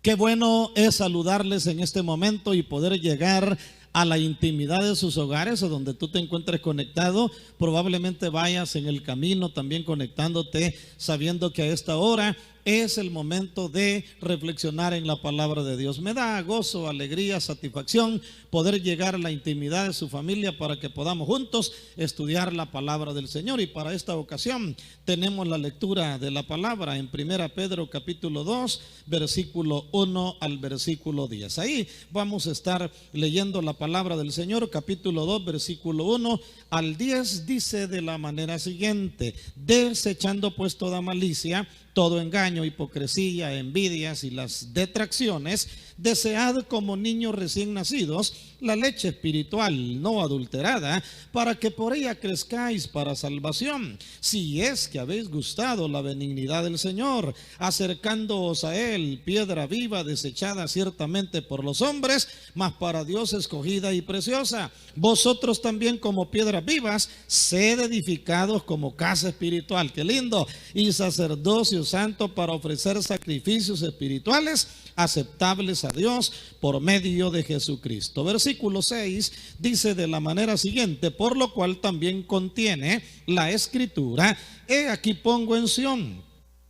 Qué bueno es saludarles en este momento y poder llegar a la intimidad de sus hogares o donde tú te encuentres conectado. Probablemente vayas en el camino también conectándote, sabiendo que a esta hora es el momento de reflexionar en la palabra de Dios. Me da gozo, alegría, satisfacción poder llegar a la intimidad de su familia para que podamos juntos estudiar la palabra del Señor. Y para esta ocasión tenemos la lectura de la palabra en 1 Pedro capítulo 2, versículo 1 al versículo 10. Ahí vamos a estar leyendo la palabra del Señor, capítulo 2, versículo 1 al 10, dice de la manera siguiente: desechando pues toda malicia, todo engaño, hipocresía, envidias y las detracciones, desead como niños recién nacidos la leche espiritual no adulterada, para que por ella crezcáis para salvación, si es que habéis gustado la benignidad del Señor, acercándoos a Él, piedra viva, desechada ciertamente por los hombres, mas para Dios escogida y preciosa. Vosotros también como piedras vivas, sed edificados como casa espiritual, qué lindo, y sacerdocio santo para ofrecer sacrificios espirituales aceptables a Dios por medio de Jesucristo. Versículo 6 dice de la manera siguiente: por lo cual también contiene la escritura: he aquí pongo en Sión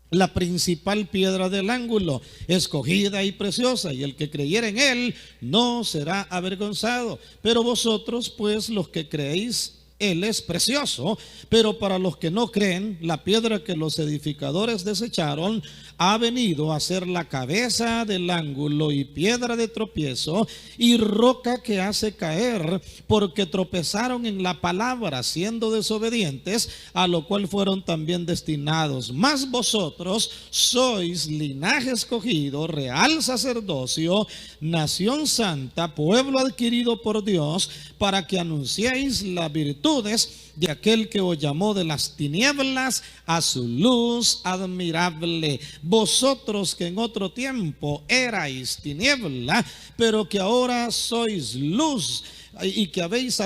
la principal piedra del ángulo, escogida y preciosa, y el que creyere en él no será avergonzado. Pero vosotros pues los que creéis, Él es precioso, pero para los que no creen, la piedra que los edificadores desecharon ha venido a ser la cabeza del ángulo y piedra de tropiezo y roca que hace caer, porque tropezaron en la palabra, siendo desobedientes, a lo cual fueron también destinados. Mas vosotros sois linaje escogido, real sacerdocio, nación santa, pueblo adquirido por Dios, para que anunciéis las virtudes de aquel que os llamó de las tinieblas a su luz admirable. Vosotros que en otro tiempo erais tiniebla, pero que ahora sois luz, y que habéis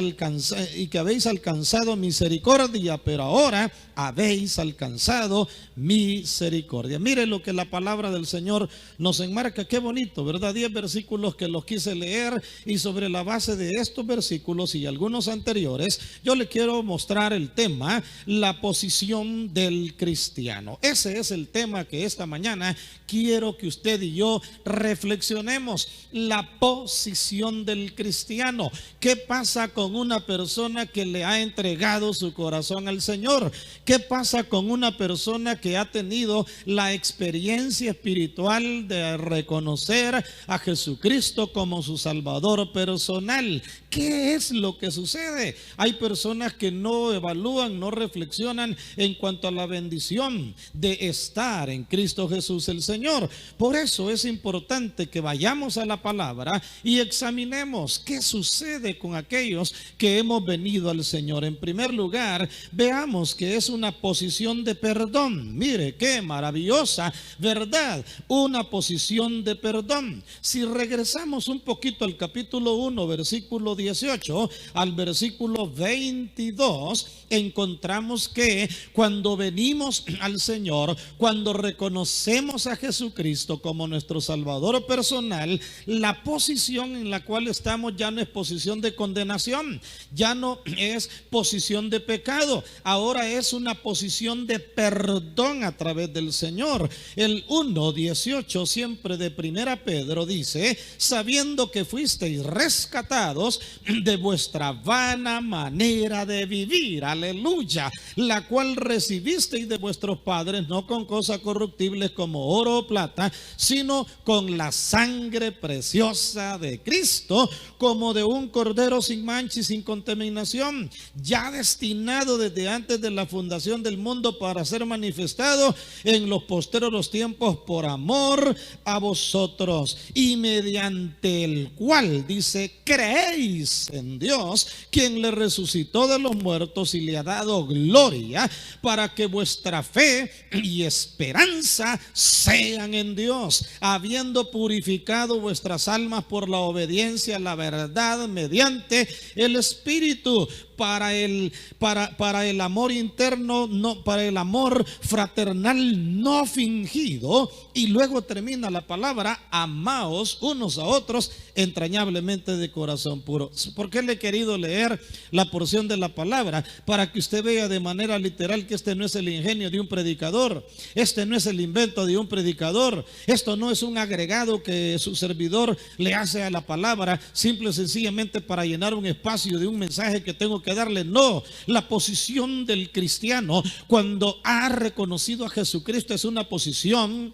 alcanzado misericordia, pero ahora habéis alcanzado misericordia. Mire lo que la palabra del Señor nos enmarca. Qué bonito, ¿verdad? 10 versículos que los quise leer, y sobre la base de estos versículos y algunos anteriores, yo le quiero mostrar el tema: la posición del cristiano. Ese es el tema que esta mañana quiero que usted y yo reflexionemos. La posición del cristiano. ¿Qué pasa con una persona que le ha entregado su corazón al Señor? ¿Qué pasa con una persona que ha tenido la experiencia espiritual de reconocer a Jesucristo como su Salvador personal? ¿Qué es lo que sucede? Hay personas que no evalúan, no reflexionan en cuanto a la bendición de estar en Cristo Jesús el Señor. Por eso es importante que vayamos a la palabra y examinemos qué sucede con aquellos que hemos venido al Señor. En primer lugar, veamos que es una posición de perdón. Mire qué maravillosa verdad, una posición de perdón. Si regresamos un poquito al capítulo 1, versículo 18 al versículo 22, encontramos que cuando venimos al Señor, cuando reconocemos a Jesucristo como nuestro Salvador personal, la posición en la cual estamos ya no es posición de condenación, ya no es posición de pecado, ahora es una posición de perdón a través del Señor. El 1:18 siempre de 1 Pedro dice: sabiendo que fuisteis rescatados de vuestra vana manera de vivir, aleluya, la cual recibisteis de vuestros padres, no con cosas corruptibles como oro o plata, sino con la sangre preciosa de Cristo, como de un cordero sin mancha y sin contaminación, ya destinado desde antes de la fundación del mundo para ser manifestado en los postreros tiempos por amor a vosotros, y mediante el cual, dice, creéis en Dios, quien le resucitó de los muertos y le ha dado gloria, para que vuestra fe y esperanza sean en Dios, habiendo purificado vuestras almas por la obediencia a la verdad mediante mediante el Espíritu, para el amor interno, no, para el amor fraternal no fingido. Y luego termina la palabra: amaos unos a otros entrañablemente de corazón puro. ¿Por qué le he querido leer la porción de la palabra? Para que usted vea de manera literal que este no es el ingenio de un predicador, este no es el invento de un predicador, esto no es un agregado que su servidor le hace a la palabra simple y sencillamente para llenar un espacio de un mensaje que tengo que darle. No, la posición del cristiano cuando ha reconocido a Jesucristo es una posición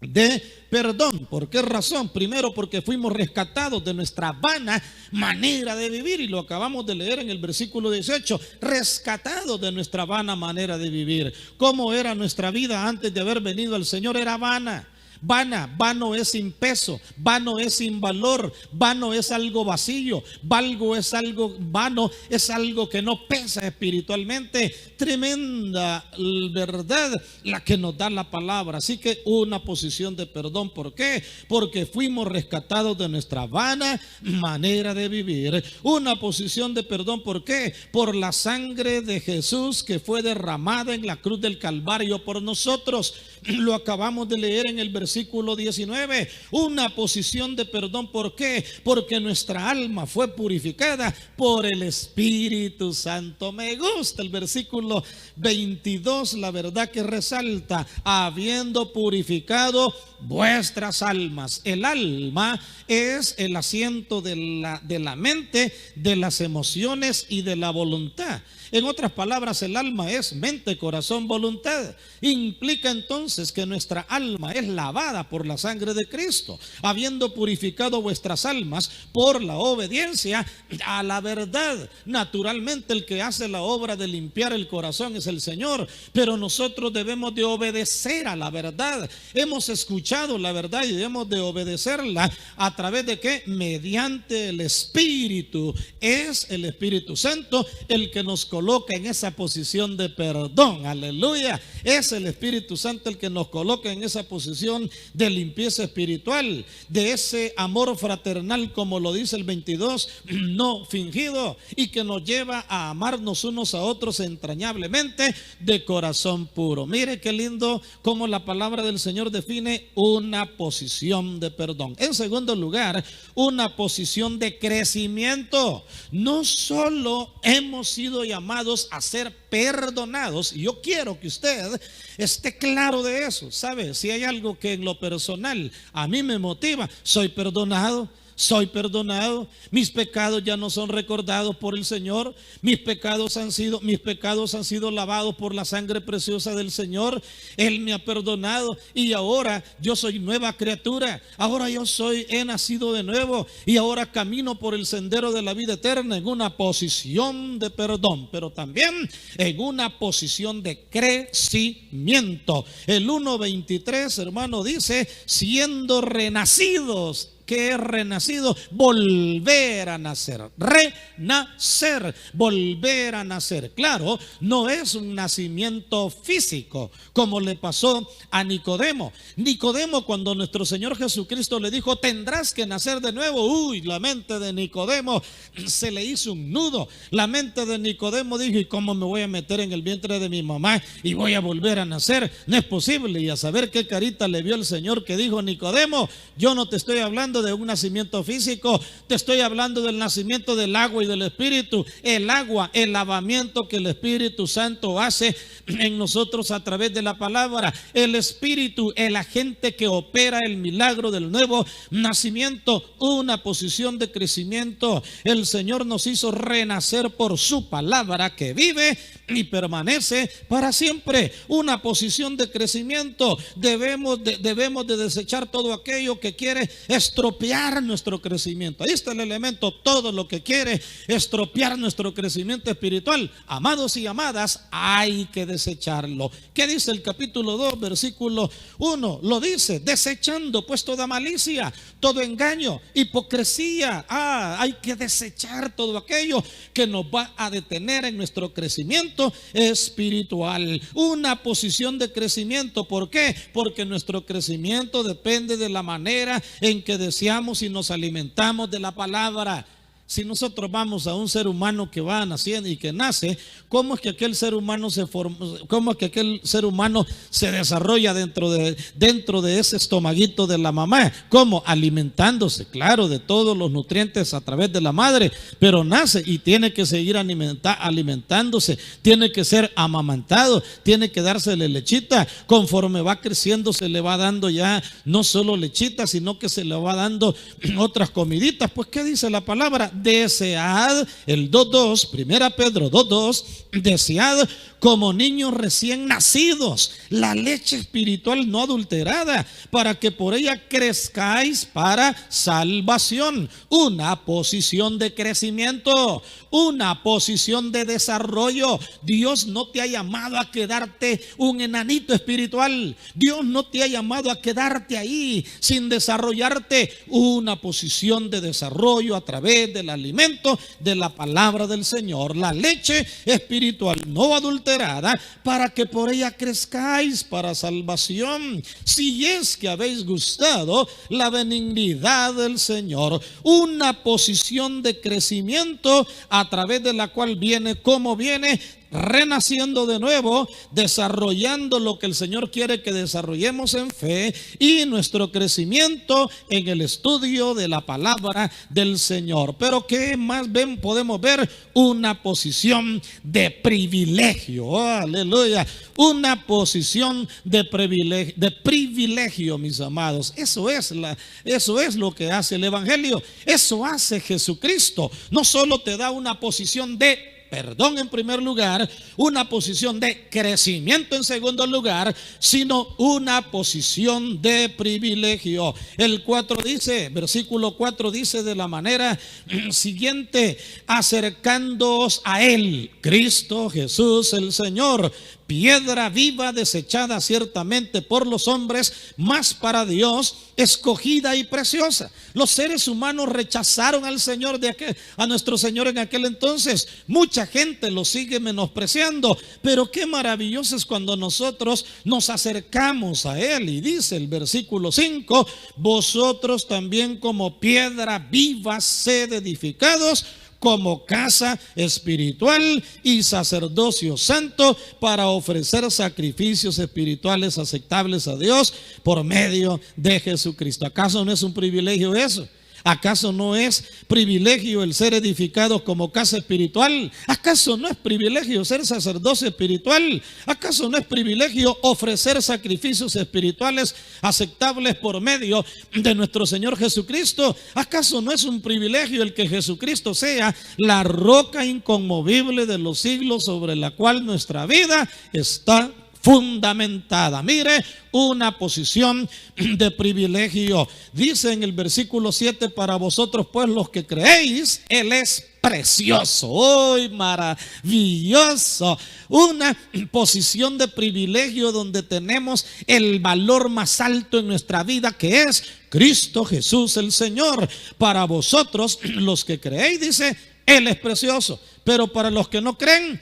de perdón. ¿Por qué razón? Primero, porque fuimos rescatados de nuestra vana manera de vivir, y lo acabamos de leer en el versículo 18, rescatados de nuestra vana manera de vivir. ¿Cómo era nuestra vida antes de haber venido al Señor? Era vana. Vano es sin peso, vano es sin valor, vano es algo vacío, vano es algo que no pesa espiritualmente. Tremenda verdad la que nos da la palabra. Así que una posición de perdón. ¿Por qué? Porque fuimos rescatados de nuestra vana manera de vivir. Una posición de perdón. ¿Por qué? Por la sangre de Jesús que fue derramada en la cruz del Calvario por nosotros. Lo acabamos de leer en el versículo 19. Una posición de perdón. ¿Por qué? Porque nuestra alma fue purificada por el Espíritu Santo. Me gusta el versículo 22, la verdad que resalta: habiendo purificado vuestras almas. El alma es el asiento de la mente, de las emociones y de la voluntad. En otras palabras, el alma es mente, corazón, voluntad. Implica entonces que nuestra alma es lavada por la sangre de Cristo, habiendo purificado vuestras almas por la obediencia a la verdad. Naturalmente, el que hace la obra de limpiar el corazón es el Señor, pero nosotros debemos de obedecer a la verdad. Hemos escuchado la verdad y debemos de obedecerla. ¿A través de qué? Mediante el Espíritu. Es el Espíritu Santo el que nos coloca en esa posición de perdón. Aleluya. Es el Espíritu Santo el que nos coloca en esa posición de limpieza espiritual, de ese amor fraternal, como lo dice el 22, no fingido, y que nos lleva a amarnos unos a otros entrañablemente de corazón puro. Mire qué lindo cómo la palabra del Señor define una posición de perdón. En segundo lugar, una posición de crecimiento. No solo hemos sido llamados a ser perdonados, y yo quiero que usted esté claro de eso. ¿Sabe? Si hay algo que en lo personal a mí me motiva, soy perdonado. Soy perdonado, mis pecados ya no son recordados por el Señor, mis pecados han sido lavados por la sangre preciosa del Señor. Él me ha perdonado y ahora yo soy nueva criatura. Ahora he nacido de nuevo y ahora camino por el sendero de la vida eterna en una posición de perdón, pero también en una posición de crecimiento. El 1:23, hermano, dice: siendo renacidos. ¿Qué es renacido? Volver a nacer. Renacer, volver a nacer. Claro, no es un nacimiento físico como le pasó a Nicodemo. Nicodemo, cuando nuestro Señor Jesucristo le dijo: tendrás que nacer de nuevo. La mente de Nicodemo se le hizo un nudo. La mente de Nicodemo dijo: ¿y cómo me voy a meter en el vientre de mi mamá y voy a volver a nacer? No es posible. Y a saber qué carita le vio el Señor, que dijo: Nicodemo, yo no te estoy hablando de un nacimiento físico, te estoy hablando del nacimiento del agua y del Espíritu. El agua, el lavamiento que el Espíritu Santo hace en nosotros a través de la palabra. El Espíritu, el agente que opera el milagro del nuevo nacimiento, una posición de crecimiento. El Señor nos hizo renacer por su palabra que vive y permanece para siempre. Una posición de crecimiento. Debemos de desechar todo aquello que quiere estropear nuestro crecimiento. Ahí está el elemento: todo lo que quiere estropear nuestro crecimiento espiritual, amados y amadas, hay que desecharlo. ¿Qué dice el capítulo 2, versículo 1? Lo dice: desechando pues toda malicia, todo engaño, hipocresía. Hay que desechar todo aquello que nos va a detener en nuestro crecimiento espiritual. Una posición de crecimiento. ¿Por qué? Porque nuestro crecimiento depende de la manera en que deseamos y nos alimentamos de la palabra. Si nosotros vamos a un ser humano que va naciendo y que nace, ¿cómo es que aquel ser humano se forma, cómo es que aquel ser humano se desarrolla dentro de ese estomaguito de la mamá? ¿Cómo? Alimentándose, claro, de todos los nutrientes a través de la madre, pero nace y tiene que seguir alimentándose, tiene que ser amamantado, tiene que dársele lechita. Conforme va creciendo se le va dando ya no solo lechita, sino que se le va dando otras comiditas. Pues ¿qué dice la palabra? Desead, el 2:2, 1 Pedro 2:2, desead como niños recién nacidos la leche espiritual no adulterada, para que por ella crezcáis para salvación. Una posición de crecimiento, una posición de desarrollo. Dios no te ha llamado a quedarte un enanito espiritual. Dios no te ha llamado a quedarte ahí sin desarrollarte. Una posición de desarrollo a través del alimento de la palabra del Señor, la leche espiritual no adulterada, para que por ella crezcáis para salvación, si es que habéis gustado la benignidad del Señor. Una posición de crecimiento a través de la cual viene, ¿cómo viene? Renaciendo de nuevo, desarrollando lo que el Señor quiere que desarrollemos en fe, y nuestro crecimiento en el estudio de la palabra del Señor. Pero ¿qué más podemos ver? Una posición de privilegio. Oh, aleluya. Una posición de privilegio, mis amados. Eso es lo que hace el Evangelio. Eso hace Jesucristo. No solo te da una posición de perdón en primer lugar, una posición de crecimiento en segundo lugar, sino una posición de privilegio. El 4 dice, versículo 4 dice de la manera siguiente: acercándoos a Él, Cristo Jesús el Señor, piedra viva desechada ciertamente por los hombres, mas para Dios escogida y preciosa. Los seres humanos rechazaron al Señor a nuestro Señor en aquel entonces. Mucha gente lo sigue menospreciando, pero qué maravilloso es cuando nosotros nos acercamos a Él. Y dice el versículo 5: vosotros también como piedra viva sed edificados como casa espiritual y sacerdocio santo, para ofrecer sacrificios espirituales aceptables a Dios por medio de Jesucristo. ¿Acaso no es un privilegio eso? ¿Acaso no es privilegio el ser edificados como casa espiritual? ¿Acaso no es privilegio ser sacerdocio espiritual? ¿Acaso no es privilegio ofrecer sacrificios espirituales aceptables por medio de nuestro Señor Jesucristo? ¿Acaso no es un privilegio el que Jesucristo sea la roca inconmovible de los siglos sobre la cual nuestra vida está fundamentada? Mire, una posición de privilegio. Dice en el versículo 7: para vosotros pues los que creéis, Él es precioso. ¡Uy, maravilloso! Una posición de privilegio donde tenemos el valor más alto en nuestra vida, que es Cristo Jesús el Señor. Para vosotros los que creéis, dice, Él es precioso. Pero para los que no creen,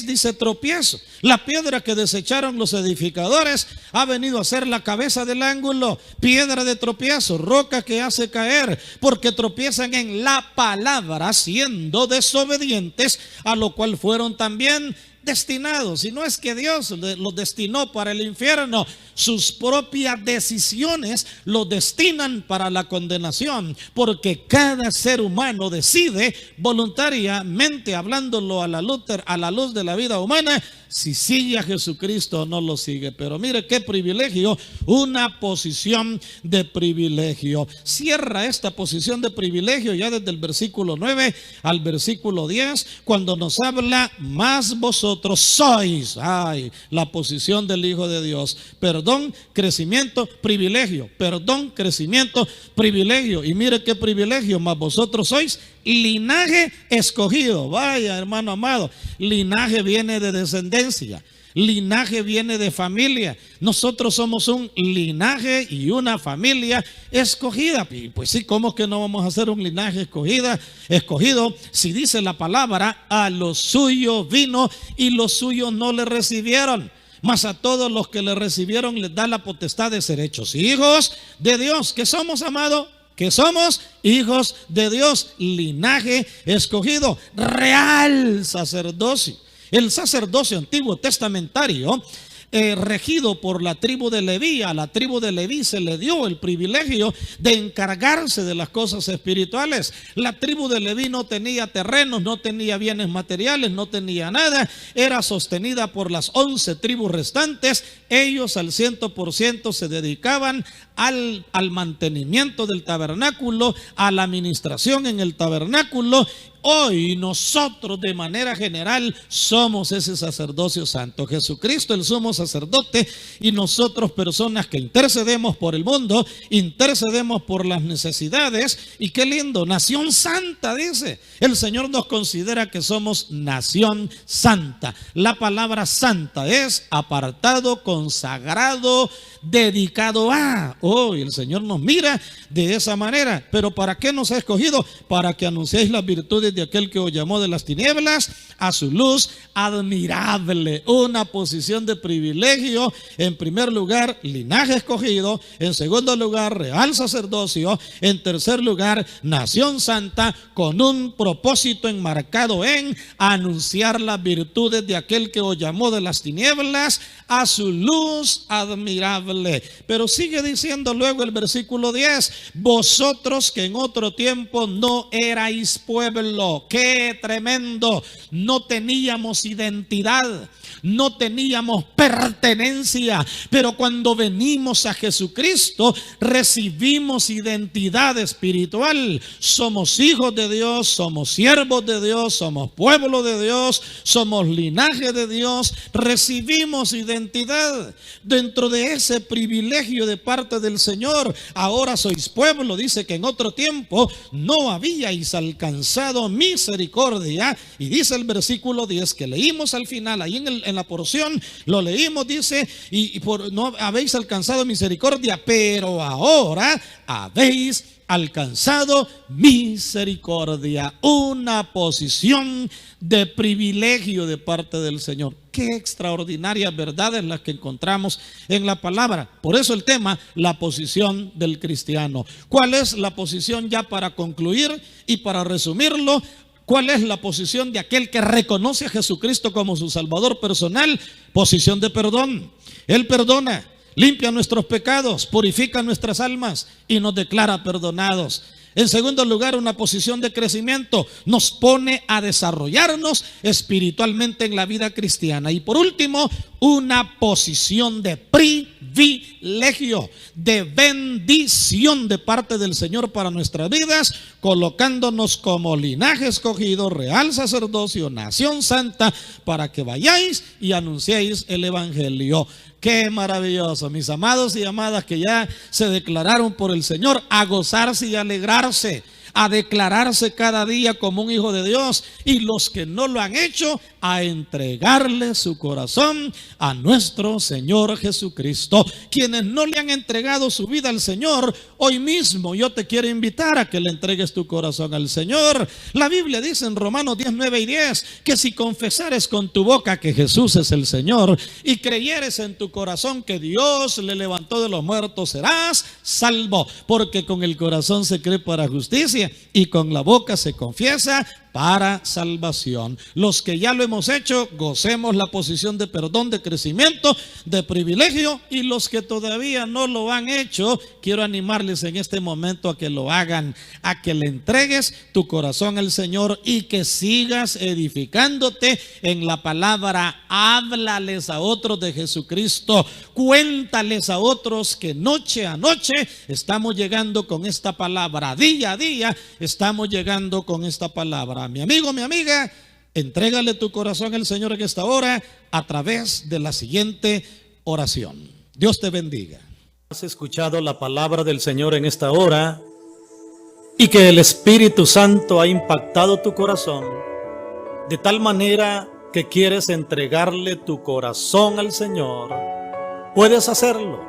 dice, tropiezo. La piedra que desecharon los edificadores ha venido a ser la cabeza del ángulo, piedra de tropiezo, roca que hace caer, porque tropiezan en la palabra, siendo desobedientes, a lo cual fueron también destinados. Y no es que Dios los destinó para el infierno, sus propias decisiones los destinan para la condenación, porque cada ser humano decide voluntariamente, hablándolo a la luz de la vida humana, si sigue a Jesucristo o no lo sigue. Pero mire qué privilegio, una posición de privilegio. Cierra esta posición de privilegio ya desde el versículo 9 al versículo 10, cuando nos habla: más vosotros sois. Ay, la posición del Hijo de Dios. Perdón, crecimiento, privilegio. Perdón, crecimiento, privilegio. Y mire qué privilegio: más vosotros sois linaje escogido. Vaya, hermano amado, linaje viene de descendencia, linaje viene de familia. Nosotros somos un linaje y una familia escogida. Y pues sí, ¿cómo que no vamos a ser un linaje escogido? Si dice la palabra: a los suyos vino y los suyos no le recibieron, mas a todos los que le recibieron les da la potestad de ser hechos hijos de Dios. ¿Qué somos, amado? que somos hijos de Dios, linaje escogido, real sacerdocio. El sacerdocio antiguo testamentario, regido por la tribu de Leví. A la tribu de Leví se le dio el privilegio de encargarse de las cosas espirituales. La tribu de Leví no tenía terrenos, no tenía bienes materiales, no tenía nada. Era sostenida por las 11 tribus restantes. Ellos al 100% se dedicaban al mantenimiento del tabernáculo, a la administración en el tabernáculo. Hoy nosotros de manera general somos ese sacerdocio santo. Jesucristo el sumo sacerdote, y nosotros personas que intercedemos por el mundo, intercedemos por las necesidades. Y qué lindo, nación santa, dice. El Señor nos considera que somos nación santa. La palabra santa es apartado, consagrado, dedicado a. Hoy el Señor nos mira de esa manera. Pero ¿para qué nos ha escogido? Para que anunciéis las virtudes de aquel que os llamó de las tinieblas a su luz admirable. Una posición de privilegio. En primer lugar, linaje escogido. En segundo lugar, real sacerdocio. En tercer lugar, nación santa, con un propósito enmarcado en anunciar las virtudes de aquel que os llamó de las tinieblas a su luz admirable. Pero sigue diciendo luego el versículo 10: vosotros que en otro tiempo no erais pueblo. ¡Qué tremendo! No teníamos identidad, no teníamos pertenencia, pero cuando venimos a Jesucristo recibimos identidad espiritual. Somos hijos de Dios, somos siervos de Dios, somos pueblo de Dios, somos linaje de Dios. Recibimos identidad dentro de ese privilegio de parte del Señor. Ahora sois pueblo. Dice que en otro tiempo no habíais alcanzado misericordia, y dice el versículo 10 que leímos al final, ahí en la porción lo leímos, dice, y por no habéis alcanzado misericordia, pero ahora habéis alcanzado misericordia. Una posición de privilegio de parte del Señor. Qué extraordinarias verdades las que encontramos en la palabra. Por eso el tema, la posición del cristiano. ¿Cuál es la posición, ya para concluir y para resumirlo? ¿Cuál es la posición de aquel que reconoce a Jesucristo como su Salvador personal? Posición de perdón. Él perdona, limpia nuestros pecados, purifica nuestras almas y nos declara perdonados. En segundo lugar, una posición de crecimiento. Nos pone a desarrollarnos espiritualmente en la vida cristiana. Y por último, una posición de privilegio, de bendición de parte del Señor para nuestras vidas, colocándonos como linaje escogido, real sacerdocio, nación santa, para que vayáis y anunciéis el evangelio. Qué maravilloso, mis amados y amadas que ya se declararon por el Señor, a gozarse y alegrarse, a declararse cada día como un hijo de Dios, y los que no lo han hecho, a entregarle su corazón a nuestro Señor Jesucristo. Quienes no le han entregado su vida al Señor, hoy mismo yo te quiero invitar a que le entregues tu corazón al Señor. La Biblia dice en Romanos 10, 9 y 10 que si confesares con tu boca que Jesús es el Señor y creyeres en tu corazón que Dios le levantó de los muertos, serás salvo, porque con el corazón se cree para justicia y con la boca se confiesa para salvación. Los que ya lo hemos hecho, gocemos la posición de perdón, de crecimiento, de privilegio, y los que todavía no lo han hecho, quiero animarles en este momento a que lo hagan, a que le entregues tu corazón al Señor y que sigas edificándote en la palabra. Háblales a otros de Jesucristo, cuéntales a otros que noche a noche estamos llegando con esta palabra, día a día estamos llegando con esta palabra. Mi amigo, mi amiga, entrégale tu corazón al Señor en esta hora a través de la siguiente oración. Dios te bendiga. Has escuchado la palabra del Señor en esta hora y que el Espíritu Santo ha impactado tu corazón de tal manera que quieres entregarle tu corazón al Señor. Puedes hacerlo.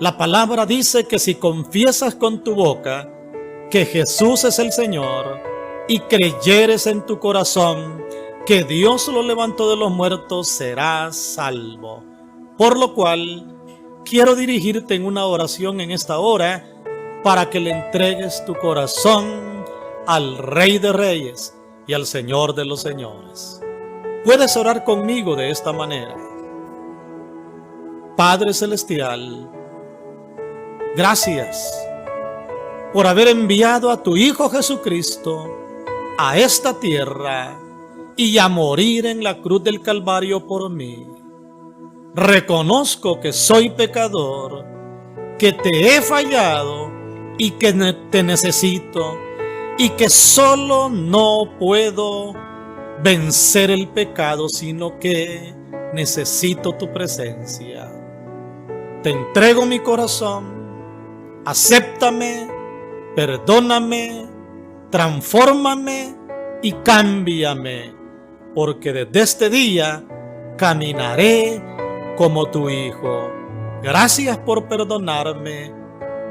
La palabra dice que si confiesas con tu boca que Jesús es el Señor y creyeres en tu corazón que Dios lo levantó de los muertos, serás salvo. Por lo cual, quiero dirigirte en una oración en esta hora para que le entregues tu corazón al Rey de Reyes y al Señor de los Señores. Puedes orar conmigo de esta manera. Padre Celestial, gracias por haber enviado a tu Hijo Jesucristo a esta tierra y a morir en la cruz del Calvario por mí. Reconozco que soy pecador, que te he fallado y que te necesito, y que solo no puedo vencer el pecado, sino que necesito tu presencia. Te entrego mi corazón, acéptame, perdóname, transfórmame y cámbiame, porque desde este día caminaré como tu Hijo. Gracias por perdonarme,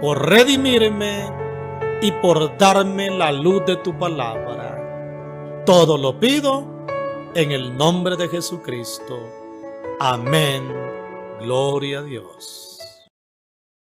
por redimirme y por darme la luz de tu palabra. Todo lo pido en el nombre de Jesucristo. Amén. Gloria a Dios.